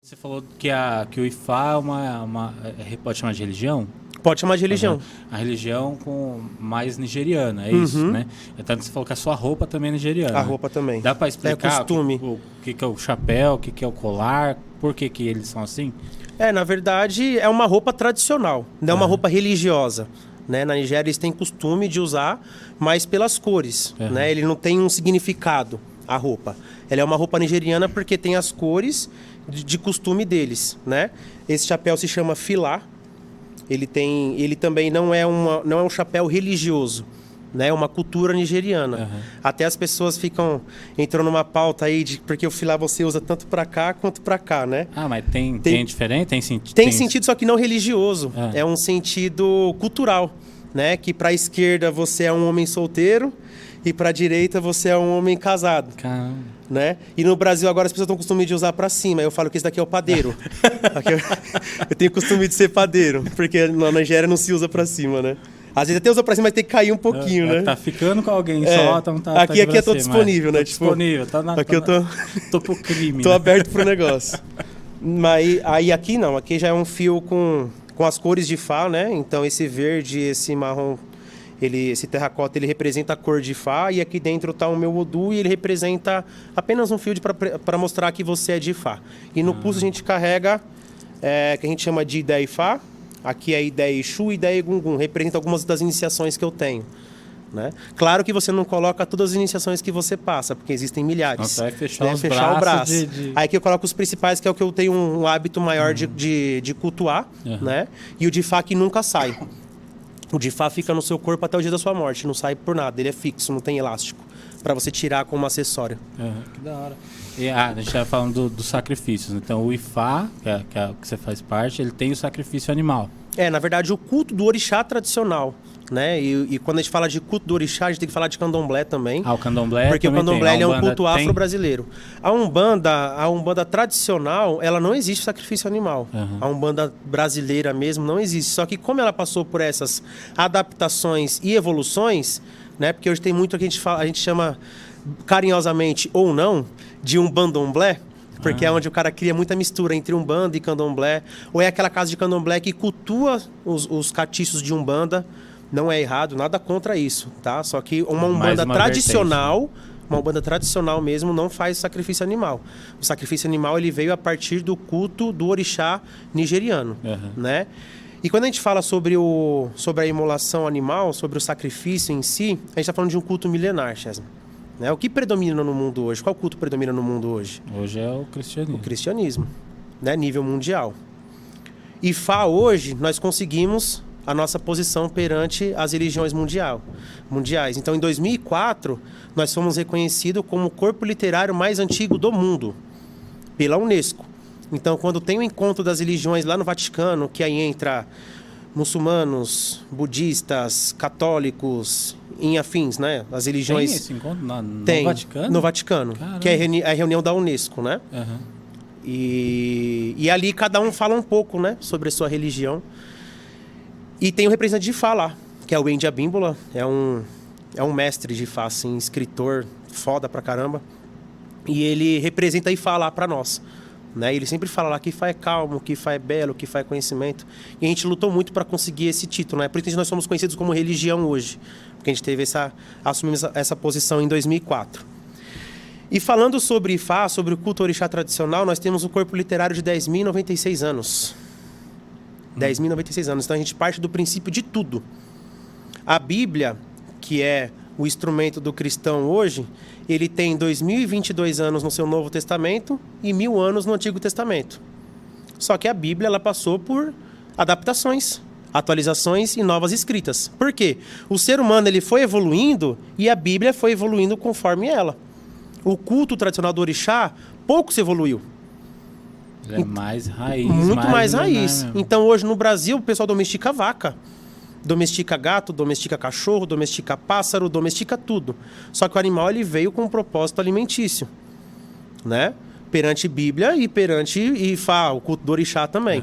Você falou que o Ifá pode chamar de religião? Pode chamar de religião. A religião mais nigeriana, é isso, né? Então você falou que a sua roupa também é nigeriana. A roupa também. Dá para explicar costume. o que é o chapéu, o que é o colar, por que eles são assim? Na verdade, é uma roupa tradicional, não é uma roupa religiosa. Né? Na Nigéria eles têm costume de usar mais pelas cores, né? Ele não tem um significado, a roupa. Ela é uma roupa nigeriana porque tem as cores de costume deles, né? Esse chapéu se chama filá. Ele também não é um chapéu religioso, né? É uma cultura nigeriana. Até as pessoas entrando numa pauta aí porque o filá você usa tanto para cá quanto para cá, né? Mas tem diferente? Tem sentido, só que não religioso. É um sentido cultural, né? Que para a esquerda você é um homem solteiro e para a direita você é um homem casado. Caramba. Né? E no Brasil agora as pessoas estão com costume de usar para cima. Eu falo que esse daqui é o padeiro. Eu tenho costume de ser padeiro, porque na Nigéria não se usa para cima, né? Às vezes até usa pra cima, mas tem que cair um pouquinho, né? Tá ficando com alguém só, então tá. Aqui eu tô disponível, né? Disponível, aqui eu tô pro crime. Tô aberto pro negócio. Mas aí aqui não, aqui já é um fio com as cores de Ifá, né? Então esse verde, esse marrom, esse terracota, ele representa a cor de Ifá, e aqui dentro tá o meu Odu e ele representa apenas um fio para mostrar que você é de Ifá. E no pulso a gente carrega, que a gente chama de Ideia Ifá. Aqui é Ideia Exu e Ideia Egungun, representa algumas das iniciações que eu tenho. Né? Claro que você não coloca todas as iniciações que você passa, porque existem milhares. Nossa, vai fechar o braço. Aí que eu coloco os principais, que é o que eu tenho um hábito maior de cultuar, né? E o de Ifá que nunca sai. O de Ifá fica no seu corpo até o dia da sua morte, não sai por nada, ele é fixo, não tem elástico, para você tirar como acessório. Que da hora. E, a gente estava falando dos sacrifícios. Então o Ifá, que é que você faz parte, ele tem o sacrifício animal. Na verdade, o culto do orixá tradicional. Né? E quando a gente fala de culto do orixá, a gente tem que falar de candomblé também. O candomblé porque o candomblé é um culto afro-brasileiro. A Umbanda tradicional, ela não existe sacrifício animal. A Umbanda brasileira mesmo não existe. Só que como ela passou por essas adaptações e evoluções, né? Porque hoje tem muito que a gente chama carinhosamente ou não de umbandomblé, porque é onde o cara cria muita mistura entre Umbanda e candomblé, ou é aquela casa de candomblé que cultua os catiços de Umbanda. Não é errado, nada contra isso, tá? Só que uma Umbanda tradicional, vertente, né? Uma Umbanda tradicional mesmo não faz sacrifício animal. O sacrifício animal ele veio a partir do culto do orixá nigeriano, né? E quando a gente fala sobre a imolação animal, sobre o sacrifício em si, a gente está falando de um culto milenar, Chesma. Né? O que predomina no mundo hoje? Qual culto predomina no mundo hoje? Hoje é o cristianismo. O cristianismo, né? Nível mundial. Ifá hoje, nós conseguimos a nossa posição perante as religiões mundiais. Então, em 2004, nós fomos reconhecidos como o corpo literário mais antigo do mundo, pela Unesco. Então, quando tem o encontro das religiões lá no Vaticano, que aí entra muçulmanos, budistas, católicos, em afins, né? As religiões... Tem esse encontro no Vaticano? No Vaticano, caramba, que é a reunião da Unesco, né? E ali cada um fala um pouco, né? Sobre a sua religião. E tem o representante de Ifá lá, que é o Endi Abimbola, é um mestre de Ifá, assim, escritor foda pra caramba. E ele representa Ifá lá pra nós, né? Ele sempre fala lá que Ifá é calmo, que Ifá é belo, que Ifá é conhecimento. E a gente lutou muito para conseguir esse título, né? Por isso nós somos conhecidos como religião hoje, porque a gente assumimos essa posição em 2004. E falando sobre Ifá, sobre o culto orixá tradicional, nós temos um corpo literário de 10.096 anos. 10.096 anos. Então a gente parte do princípio de tudo. A Bíblia, que é o instrumento do cristão hoje, ele tem 2.022 anos no seu Novo Testamento e 1.000 anos no Antigo Testamento. Só que a Bíblia ela passou por adaptações, atualizações e novas escritas. Por quê? O ser humano ele foi evoluindo e a Bíblia foi evoluindo conforme ela. O culto tradicional do orixá pouco se evoluiu. É mais raiz. Muito mais raiz. Então, hoje no Brasil, o pessoal domestica vaca. Domestica gato, domestica cachorro, domestica pássaro, domestica tudo. Só que o animal ele veio com um propósito alimentício, né? Perante Bíblia e perante Ifá, o culto do orixá também.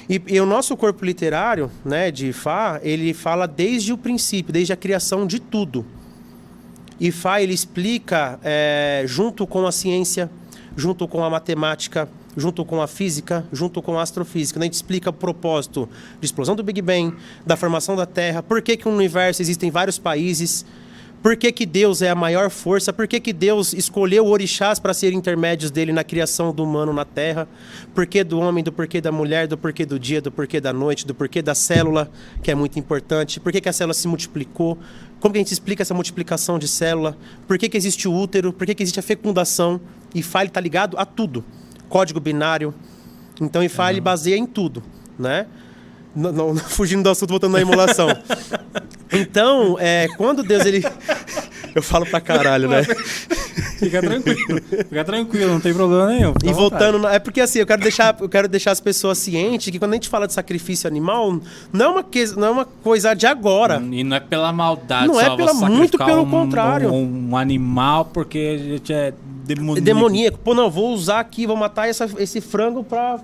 E o nosso corpo literário, né, de Ifá, ele fala desde o princípio, desde a criação de tudo. Ifá, ele explica junto com a ciência, junto com a matemática, junto com a física, junto com a astrofísica. A gente explica o propósito de explosão do Big Bang, da formação da Terra, por que no universo existem vários países, por que Deus é a maior força, por que Deus escolheu orixás para ser intermédios dele na criação do humano na Terra, porquê do homem, do porquê da mulher, do porquê do dia, do porquê da noite, do porquê da célula, que é muito importante, por que a célula se multiplicou, como que a gente explica essa multiplicação de célula, por que existe o útero, por que existe a fecundação. IFA está ligado a tudo, código binário. Então IFA ele baseia em tudo, né? Não, fugindo do assunto, voltando na emulação. Então, quando Deus ele... Eu falo pra caralho, né? Fica tranquilo, não tem problema nenhum. E voltando, é porque assim, eu quero deixar as pessoas cientes que quando a gente fala de sacrifício animal, não é uma coisa de agora. E não é pela maldade, não é pela, muito pelo contrário. Um animal porque a gente é demoníaco. Demoníaco. Pô, não, vou usar aqui, vou matar esse frango pra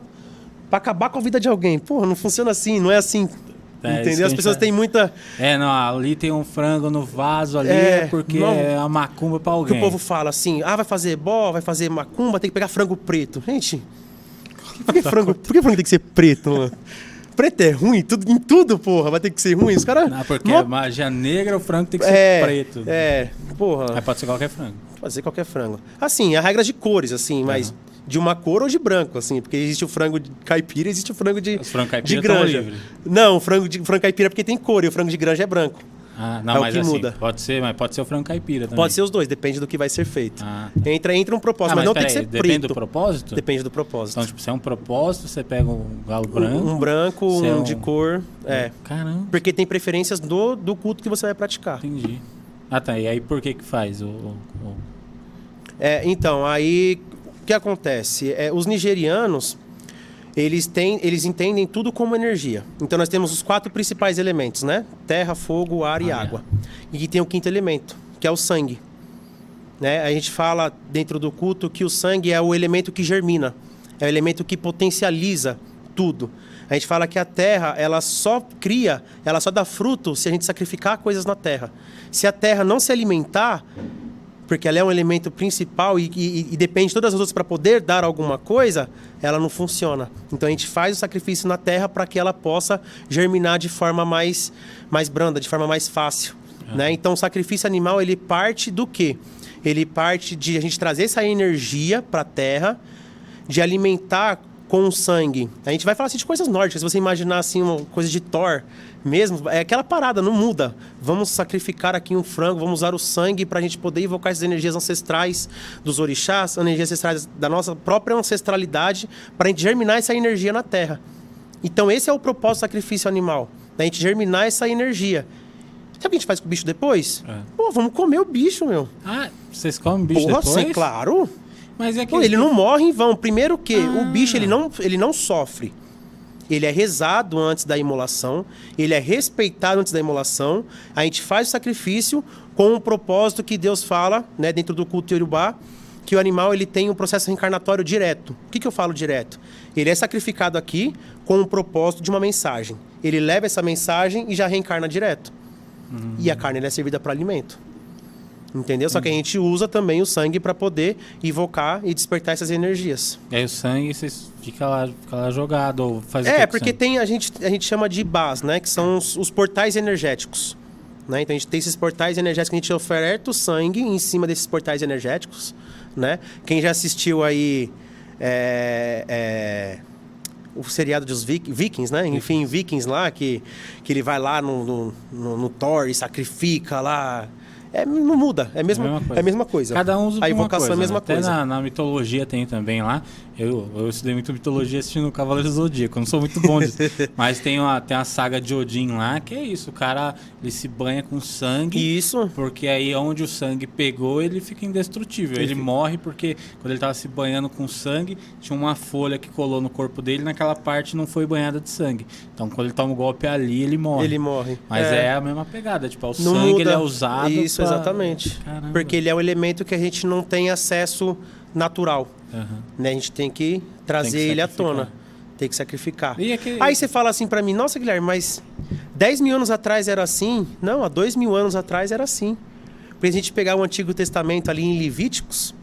acabar com a vida de alguém. Porra, não funciona assim, não é assim. Entendeu? As pessoas têm muita... não, ali tem um frango no vaso ali, porque é a macumba pra alguém. Que o povo fala assim, vai fazer ebó, vai fazer macumba, tem que pegar frango preto. Gente, por que frango tem que ser preto, mano? Preto é ruim, em tudo, porra, vai ter que ser ruim. Os caras... Não, porque a magia negra, o frango tem que ser preto. Porra. Mas pode ser qualquer frango. Pode ser qualquer frango. Assim, a regra de cores, assim, mas... De uma cor ou de branco, assim, porque existe o frango de caipira, existe o frango de granja. Não, o frango caipira é porque tem cor e o frango de granja é branco. Não, mas o que assim, muda. Pode ser o frango caipira também. Pode ser os dois, depende do que vai ser feito. Entra um propósito, mas não tem que ser preto. Depende do propósito? Depende do propósito. Então, tipo, se é um propósito, você pega um galo branco. Um branco, um de cor. Caramba. Porque tem preferências do culto que você vai praticar. Entendi. Tá. E aí por que faz então, aí... O que acontece? Os nigerianos, eles entendem tudo como energia. Então, nós temos os 4 principais elementos, né? Terra, fogo, ar e água. E tem o 5º elemento, que é o sangue. Né? A gente fala dentro do culto que o sangue é o elemento que germina. É o elemento que potencializa tudo. A gente fala que a terra, ela só dá fruto se a gente sacrificar coisas na terra. Se a terra não se alimentar... porque ela é um elemento principal e depende de todas as outras para poder dar alguma coisa, ela não funciona. Então a gente faz o sacrifício na terra para que ela possa germinar de forma mais branda, de forma mais fácil. Né? Então o sacrifício animal, ele parte do quê? Ele parte de a gente trazer essa energia para a terra, de alimentar com o sangue. A gente vai falar assim de coisas nórdicas. Se você imaginar assim uma coisa de Thor mesmo, é aquela parada, não muda. Vamos sacrificar aqui um frango, vamos usar o sangue para a gente poder invocar essas energias ancestrais dos orixás, energias ancestrais da nossa própria ancestralidade, para a gente germinar essa energia na terra. Então esse é o propósito do sacrifício animal, da gente germinar essa energia. Sabe o que a gente faz com o bicho depois? Pô, vamos comer o bicho, meu. Vocês comem o bicho depois? Sim, claro. Mas Pô, ele não morre em vão. Primeiro que o bicho ele não sofre. Ele é rezado antes da imolação, ele é respeitado antes da imolação. A gente faz o sacrifício com o propósito que Deus fala, né, dentro do culto Yorubá, que o animal ele tem um processo reencarnatório direto. O que eu falo direto? Ele é sacrificado aqui com o propósito de uma mensagem. Ele leva essa mensagem e já reencarna direto. E a carne é servida para alimento. Entendeu? Só que a gente usa também o sangue para poder invocar e despertar essas energias. E aí o sangue fica lá jogado ou faz o que porque tem a gente chama de Ibás, né? Que são os portais energéticos. Né? Então a gente tem esses portais energéticos que a gente oferta o sangue em cima desses portais energéticos. Né? Quem já assistiu aí o seriado dos Vikings, né? Enfim, Vikings lá, que ele vai lá no Thor e sacrifica lá. Não muda, é a mesma coisa. Cada um usa a invocação coisa, é a mesma coisa. Até na mitologia tem também lá. Eu estudei muito mitologia assistindo o Cavaleiro do Zodíaco. Eu não sou muito bom disso. Mas tem uma saga de Odin lá, que é isso. O cara ele se banha com sangue. Isso. Porque aí onde o sangue pegou, ele fica indestrutível. Ele morre porque quando ele estava se banhando com sangue, tinha uma folha que colou no corpo dele. Naquela parte não foi banhada de sangue. Então quando ele toma um golpe ali, ele morre. Ele morre. Mas é a mesma pegada. Tipo, o não sangue muda. Ele é usado. Isso, exatamente. Caramba. Porque ele é o elemento que a gente não tem acesso natural. Né? A gente tem que trazer ele à tona. Tem que sacrificar. Aí você fala assim pra mim, nossa, Guilherme, mas 10 mil anos atrás era assim? Não, há 2.000 anos atrás era assim. Porque a gente pegar o Antigo Testamento ali em Levíticos,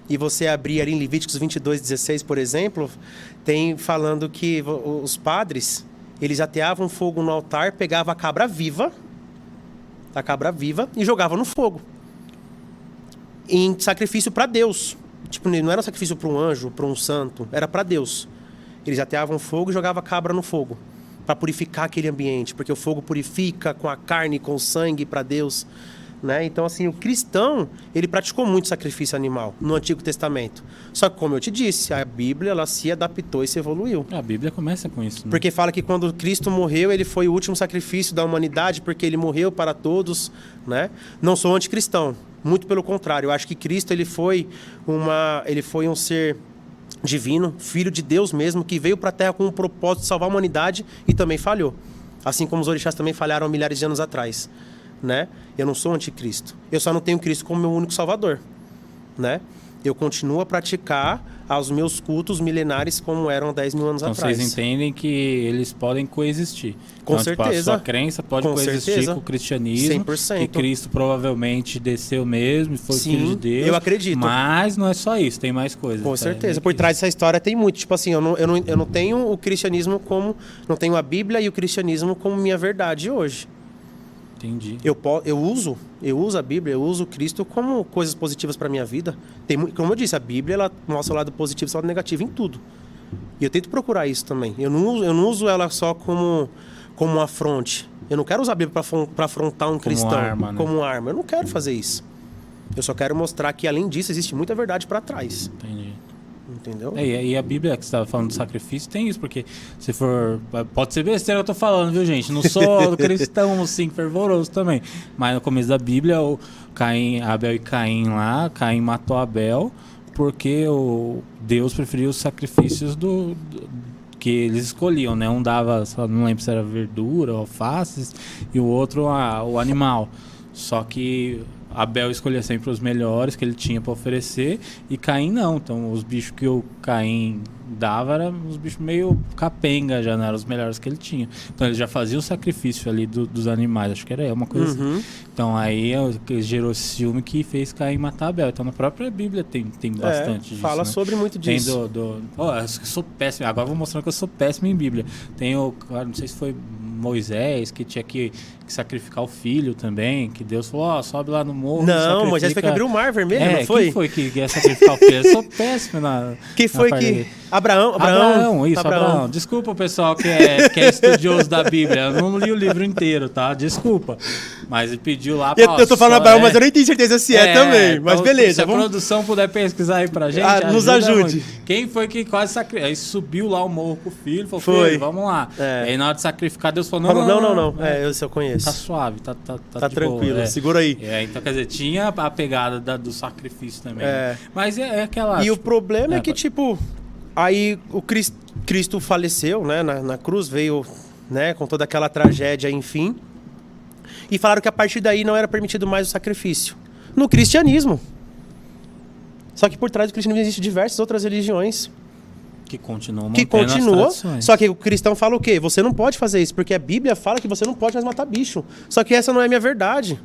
e você abrir ali em Levíticos 22:16, por exemplo, tem falando que os padres, eles ateavam fogo no altar, pegavam a cabra viva e jogavam no fogo. Em sacrifício para Deus. Tipo, não era um sacrifício para um anjo, para um santo, era para Deus. Eles ateavam fogo e jogavam a cabra no fogo, para purificar aquele ambiente, porque o fogo purifica com a carne, com o sangue para Deus, né? Então, assim, o cristão, ele praticou muito sacrifício animal no Antigo Testamento. Só que, como eu te disse, a Bíblia, ela se adaptou e se evoluiu. A Bíblia começa com isso, né? Porque fala que quando Cristo morreu, ele foi o último sacrifício da humanidade, porque ele morreu para todos, né? Não sou anticristão, muito pelo contrário. Eu acho que Cristo, ele foi um ser divino, filho de Deus mesmo, que veio para a Terra com o propósito de salvar a humanidade e também falhou. Assim como os orixás também falharam há milhares de anos atrás, né? Eu não sou anticristo. Eu só não tenho Cristo como meu único salvador, né? Eu continuo a praticar os meus cultos milenares como eram há 10 mil anos atrás. Vocês entendem que eles podem coexistir. Com então, certeza. Tipo, a sua crença pode coexistir com o cristianismo. 100%. Que Cristo provavelmente desceu mesmo e foi Sim, filho de Deus. eu acredito. Mas não é só isso, tem mais coisas. Com certeza. Por trás dessa história tem muito. Tipo assim, eu não tenho o cristianismo como... Não tenho a Bíblia e o cristianismo como minha verdade hoje. Entendi. Eu uso a Bíblia, eu uso Cristo como coisas positivas para minha vida. Como eu disse, a Bíblia, ela mostra o lado positivo e o lado negativo em tudo. E eu tento procurar isso também. Eu não uso ela só como um afronte. Eu não quero usar a Bíblia para afrontar um cristão arma, né? como arma. Eu não quero fazer isso. Eu só quero mostrar que, além disso, existe muita verdade para trás. Entendi. Entendeu? E a Bíblia que você estava falando do sacrifício tem isso, porque se for... Pode ser besteira que eu tô falando, viu, gente? Não sou cristão, assim, fervoroso também. Mas no começo da Bíblia, Abel e Caim lá, Caim matou Abel porque Deus preferiu os sacrifícios que eles escolhiam, né? Um dava, não lembro se era verdura, alfaces, e o outro o animal. Só que Abel escolhia sempre os melhores que ele tinha para oferecer e Caim não. Então os bichos que o Caim dava eram os bichos meio capenga, já não eram os melhores que ele tinha. Então ele já fazia o sacrifício ali dos animais, acho que era uma coisa assim. Então aí gerou esse ciúme que fez Caim matar Abel. Então na própria Bíblia tem bastante disso. Fala né? sobre muito disso. Eu sou péssimo, agora vou mostrando que eu sou péssimo em Bíblia. Tem não sei se foi Moisés que tinha que sacrificar o filho também, que Deus falou, sobe lá no morro. Não, Moisés foi que abriu o mar vermelho, não foi? Quem foi que ia sacrificar o filho? Eu sou péssimo na... Quem foi que... Abraão. Desculpa o pessoal que é estudioso da Bíblia, eu não li o livro inteiro, tá? Desculpa. Mas ele pediu lá... Eu tô falando Abraão, mas eu nem tenho certeza se também. Então, mas beleza. Se a produção puder pesquisar aí pra gente, nos ajude. Muito. Quem foi que quase sacrificou? Aí subiu lá o morro com o filho, falou, foi. Filho, vamos lá. Aí na hora de sacrificar, Deus falou, não. Eu conheço. Tá suave, tá tranquilo, boa, segura aí. Então, quer dizer, tinha a pegada do sacrifício também. Mas é aquela... E o problema é que, tipo... Aí o Cristo faleceu, né? Na cruz, veio, né? Com toda aquela tragédia, enfim. E falaram que a partir daí não era permitido mais o sacrifício. No cristianismo. Só que por trás do cristianismo existem diversas outras religiões. Que continuam mantendo as tradições. Só que o cristão fala o quê? Você não pode fazer isso, porque a Bíblia fala que você não pode mais matar bicho. Só que essa não é a minha verdade.